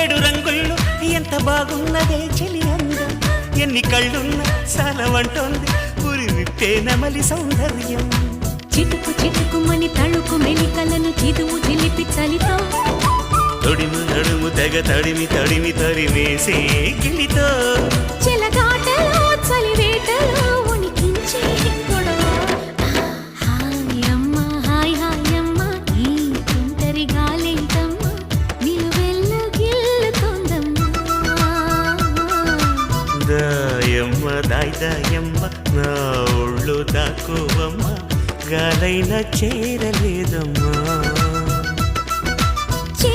ఏడు రంగుల్లో ఎంత బాగున్నదే చెలి అందం ఎన్ని కళ్ళున్నా సాలవంటోంది పురి విప్పే నమలి సౌందర్యం చిటుకు చిటుకుమని తళుకు మెలికలను చిదుము చిలిపి చలితో తొడిము నడుము తెగ తడిమి తడిమి తరిమేసే గిలితో చెలగాటలో చలివేటలో ఉనికించే గొడవ హాయమ్మ హాయ్ హాయమ్మ ఈ తుంటరి గాలేంటమ్మ నిలువెల్ల గిల్లుతోందమ్మా దాయమ్మ దాయమ్మ నా ఒళ్ళు దాకోవమ్మ గాలైనా చేరలేదమ్మా